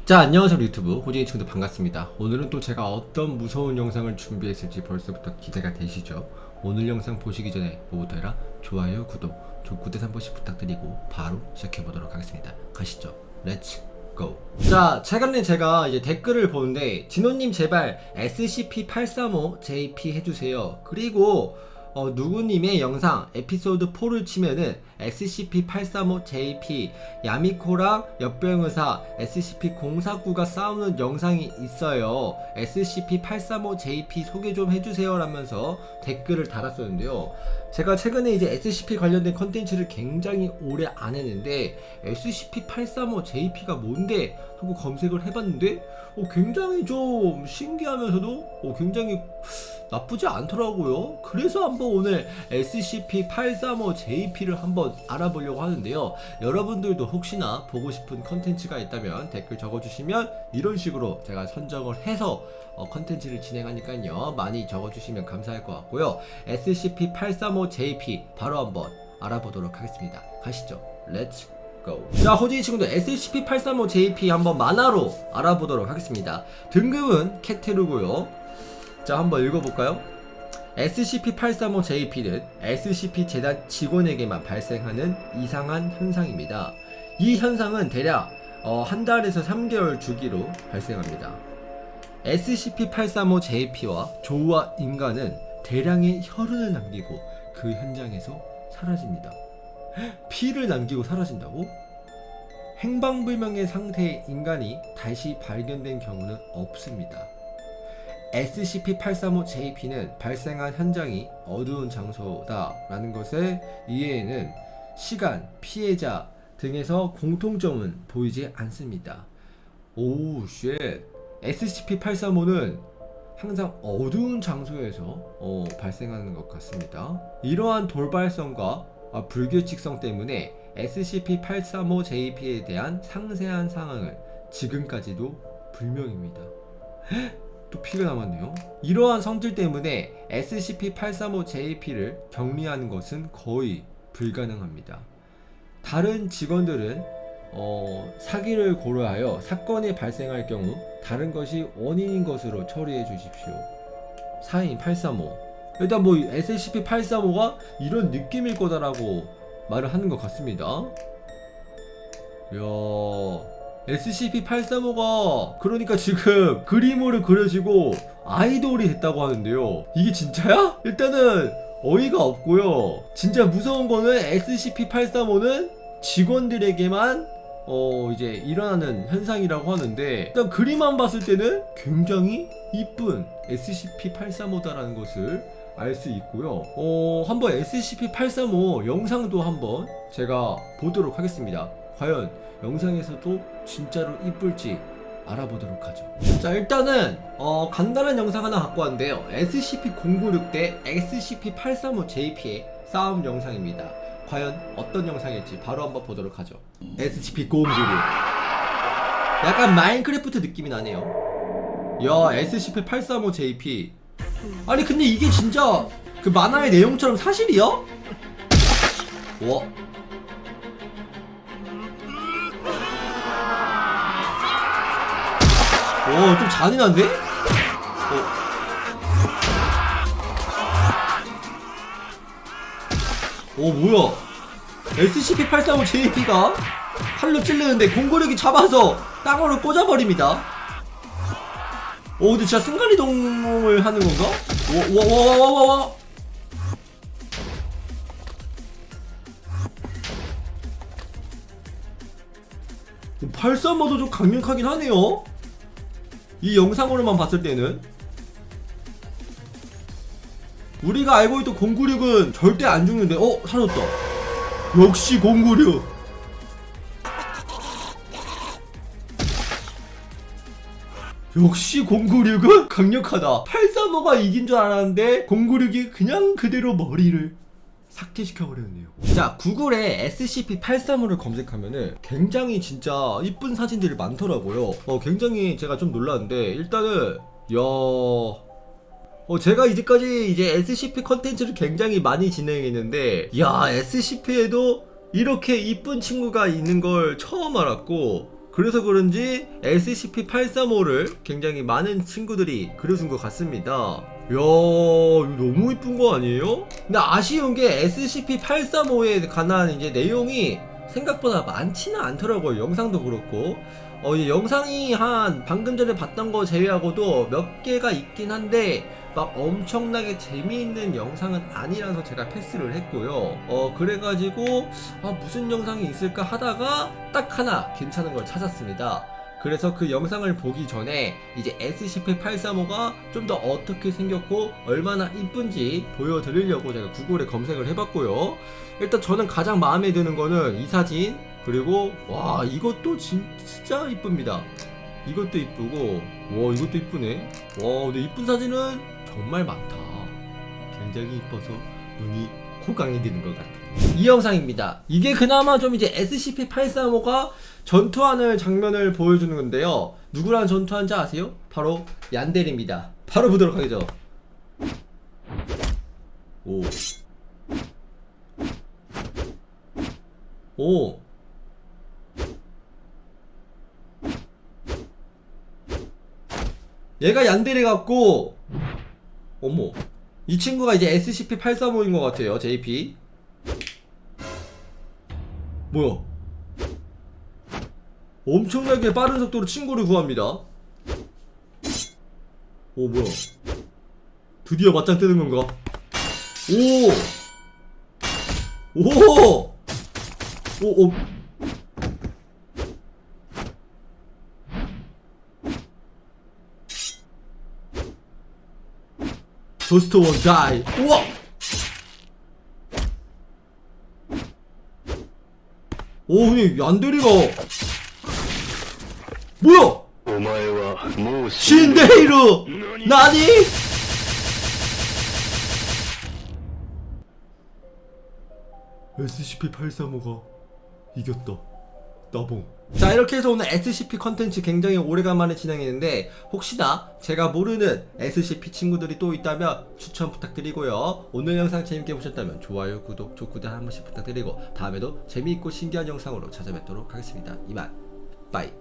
자, 안녕하세요. 유튜브 호진이 친구들 반갑습니다. 오늘은 또 제가 어떤 무서운 영상을 준비했을지 벌써부터 기대가 되시죠? 오늘 영상 보시기 전에 뭐부터 해라? 좋아요, 구독, 조구대 한 번씩 부탁드리고 바로 시작해보도록 하겠습니다. 가시죠. 렛츠 고! 자, 최근에 제가 이제 댓글을 보는데 진호님 제발 SCP-835JP 해주세요. 그리고 누구님의 영상 에피소드 4를 치면은 SCP-835JP 야미코랑 역병의사 SCP-049가 싸우는 영상이 있어요. SCP-835JP 소개 좀 해주세요 라면서 댓글을 달았었는데요. 제가 최근에 이제 SCP 관련된 컨텐츠를 굉장히 오래 안 했는데 SCP-835JP가 뭔데? 하고 검색을 해봤는데 굉장히 좀 신기하면서도 굉장히 나쁘지 않더라고요. 그래서 한번 오늘 SCP-835JP를 한번 알아보려고 하는데요. 여러분들도 혹시나 보고 싶은 컨텐츠가 있다면 댓글 적어주시면 이런 식으로 제가 선정을 해서 컨텐츠를 진행하니까요. 많이 적어주시면 감사할 것 같고요. SCP-835JP 바로 한번 알아보도록 하겠습니다. 가시죠. 렛츠 고! 자, 호진이 친구들 SCP-835JP 한번 만화로 알아보도록 하겠습니다. 등급은 캐테르고요. 자, 한번 읽어볼까요? SCP-835JP는 SCP 재단 직원에게만 발생하는 이상한 현상입니다. 이 현상은 대략 한 달에서 3개월 주기로 발생합니다. SCP-835JP와 조우와 인간은 대량의 혈흔을 남기고 그 현장에서 사라집니다. 피를 남기고 사라진다고? 행방불명의 상태의 인간이 다시 발견된 경우는 없습니다. SCP-835JP는 발생한 현장이 어두운 장소다라는 것을 이해에는 시간, 피해자 등에서 공통점은 보이지 않습니다. 오우 쉣. SCP-835는 항상 어두운 장소에서 발생하는 것 같습니다. 이러한 돌발성과 불규칙성 때문에 SCP-835JP에 대한 상세한 상황은 지금까지도 불명입니다. 또 피가 남았네요. 이러한 성질 때문에 SCP-835JP를 격리하는 것은 거의 불가능합니다. 다른 직원들은 사기를 고려하여 사건이 발생할 경우 다른 것이 원인인 것으로 처리해 주십시오. 4인 835. 일단 뭐 SCP-835가 이런 느낌일 거다라고 말을 하는 것 같습니다. 이야, SCP-835가 그러니까 지금 그림으로 그려지고 아이돌이 됐다고 하는데요. 이게 진짜야? 일단은 어이가 없고요. 진짜 무서운 거는 SCP-835는 직원들에게만 이제 일어나는 현상이라고 하는데, 일단 그림만 봤을 때는 굉장히 이쁜 SCP-835다라는 것을 알 수 있고요. 한번 SCP-835 영상도 한번 제가 보도록 하겠습니다. 과연 영상에서도 진짜로 이쁠지 알아보도록 하죠. 자, 일단은 간단한 영상 하나 갖고 왔는데요. SCP-096 대 SCP-835JP의 싸움 영상입니다. 과연 어떤 영상일지 바로 한번 보도록 하죠. SCP-096 약간 마인크래프트 느낌이 나네요. 야, SCP-835JP 아니 근데 이게 진짜 그 만화의 내용처럼 사실이야? 와, 좀 잔인한데? 뭐야? SCP-835JP가 팔로 찔르는데 096이 잡아서 땅으로 꽂아버립니다. 근데 진짜 순간이동을 하는 건가? 와와와와와와. 835도 좀 강력하긴 하네요. 이 영상으로만 봤을 때는. 우리가 알고 있던 096은 절대 안 죽는데 살았다. 역시 096. 역시 096은 강력하다. 835가 이긴 줄 알았는데 096이 그냥 그대로 머리를 삭제시켜버렸네요. 자, 구글에 SCP-835를 검색하면은 굉장히 진짜 이쁜 사진들이 많더라고요. 굉장히 제가 좀 놀랐는데, 일단은 제가 이제까지 SCP 컨텐츠를 굉장히 많이 진행했는데, 야, SCP에도 이렇게 이쁜 친구가 있는 걸 처음 알았고, 그래서 그런지 SCP-835를 굉장히 많은 친구들이 그려준 것 같습니다. 이야, 이거 너무 이쁜 거 아니에요? 근데 아쉬운 게 SCP-835에 관한 이제 내용이 생각보다 많지는 않더라고요. 영상도 그렇고. 이제 영상이 한 방금 전에 봤던 거 제외하고도 몇 개가 있긴 한데 막 엄청나게 재미있는 영상은 아니라서 제가 패스를 했고요. 그래가지고 무슨 영상이 있을까 하다가 딱 하나 괜찮은 걸 찾았습니다. 그래서 그 영상을 보기 전에 이제 SCP-835가 좀 더 어떻게 생겼고 얼마나 이쁜지 보여드리려고 제가 구글에 검색을 해봤고요. 일단 저는 가장 마음에 드는 거는 이 사진, 그리고 와 이것도 진짜 이쁩니다. 이것도 이쁘고 와 이것도 이쁘네. 와 근데 이쁜 사진은 정말 많다. 굉장히 이뻐서 눈이 호강이 되는 것 같아요. 이 영상입니다. 이게 그나마 좀 이제 SCP-835가 전투하는 장면을 보여주는 건데요. 누구랑 전투하는지 아세요? 바로 얀델입니다. 바로 보도록 하겠죠. 오. 오. 얘가 얀데레 같고, 어머, 이 친구가 이제 SCP-835인 것 같아요. JP. 뭐야? 엄청나게 빠른 속도로 친구를 구합니다. 오, 뭐야? 드디어 맞짱 뜨는 건가? 오! 오! 오! 저스트 원 다이. 우와! 오, 근데 얀데리가 뭐야? 신데이루 나니? SCP-835가 이겼다. 나봉. 자, 이렇게 해서 오늘 SCP 컨텐츠 굉장히 오래간만에 진행했는데 혹시나 제가 모르는 SCP 친구들이 또 있다면 추천 부탁드리고요. 오늘 영상 재밌게 보셨다면 좋아요, 구독, 조구들 한 번씩 부탁드리고 다음에도 재미있고 신기한 영상으로 찾아뵙도록 하겠습니다. 이만 빠이.